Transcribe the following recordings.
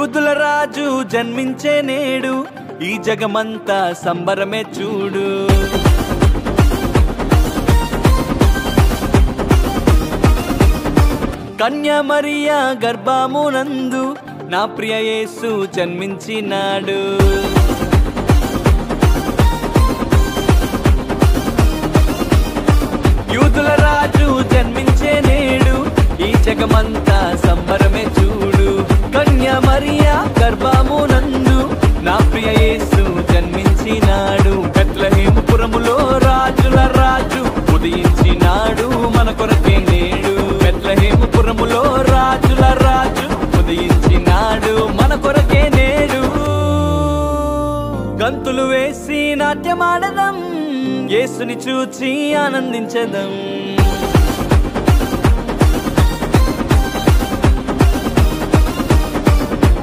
యూదుల రాజు జన్మించే నేడు ఈ జగమంతా సంబరమే చూడు. కన్యా మరియా గర్భమునందు నా ప్రియ యేసు జన్మించినాడు. యూదుల రాజు జన్మించే నేడు ఈ జగమంతా సంబరమే చూడు. కన్యా మరియా గర్భమునందు నా ప్రియ యేసు జన్మించినాడు. బెత్లెహేముపురములో రాజుల రాజు ఉదయించినాడు మన కొరకే నేడు. బెత్లెహేముపురములో రాజుల రాజు ఉదయించినాడు మన కొరకే నేడు. గంతులు వేసి నాట్యమాడదం, యేసుని చూచి ఆనందించదం.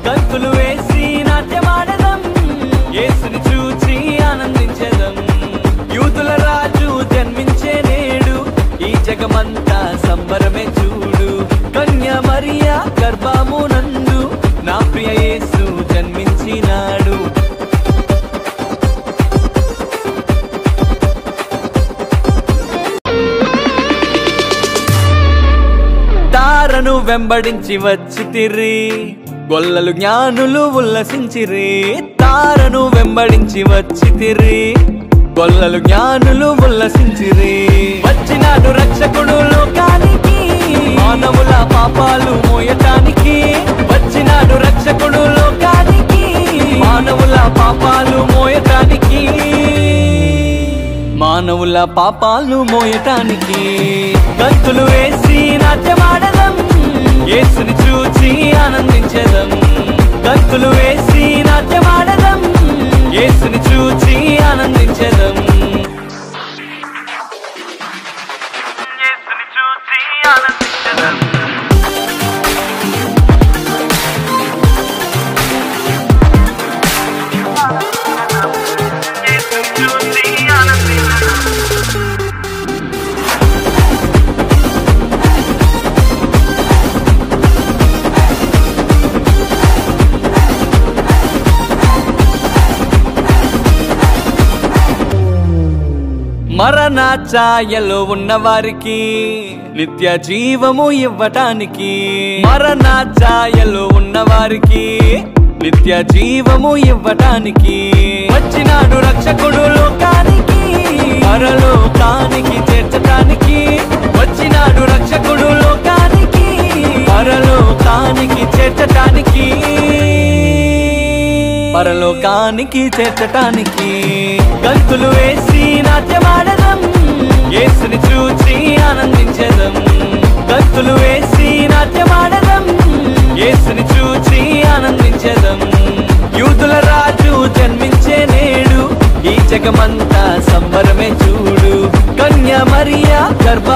గంతులు వేసి నాట్యమాడదం, యేసుని చూచి ఆనందించదం. యూదుల రాజు జన్మించే నేడు ఈ జగమంతా సంబరమే చూడు. కన్యా మరియా గర్భమునందు నా ప్రియ యేసు జన్మించినాడు. తారను వెంబడించి వచ్చితిరి, గొల్లలు జ్ఞానులు ఉల్లసించిరి. తారను వెంబడించి వచ్చితిరి, గొల్లలు జ్ఞానులు ఉల్లసించిరి. వచ్చినాడు రక్షకుడు లోకానికి, మానవుల పాపాలు మోయటానికి. వచ్చినాడు రక్షకుడు లోకానికి, మానవుల పాపాలు మోయటానికి. మానవుల పాపాలు మోయటానికి. గంతులు వేసి నాట్యమాడదం, యేసుని చూచి ఆనందించదం. గంతులు వేసి నాట్యమాడదం, యేసుని చూచి ఆనందించదం. యేసుని చూచి ఆనందించదం. మరణ ఛాయలో ఉన్నవారికి నిత్య జీవము ఇవ్వటానికి. మరణ ఛాయలో ఉన్నవారికి నిత్య జీవము ఇవ్వటానికి. వచ్చినాడు రక్షకుడు లోకానికి, పరలోకానికి చేర్చటానికి. వచ్చినాడు రక్షకుడు లోకానికి, పరలోకానికి చేర్చటానికి. పరలోకానికి చేర్చటానికి. గంతులు వేసి నాట్యమాడదం, యేసుని చూచి ఆనందించదం. గంతులు వేసి నాట్యమాడదం, యేసుని చూచి ఆనందించదం. యూదుల రాజు జన్మించే నేడు ఈ జగమంతా సంబరమే చూడు. కన్యా మరియా గర్భ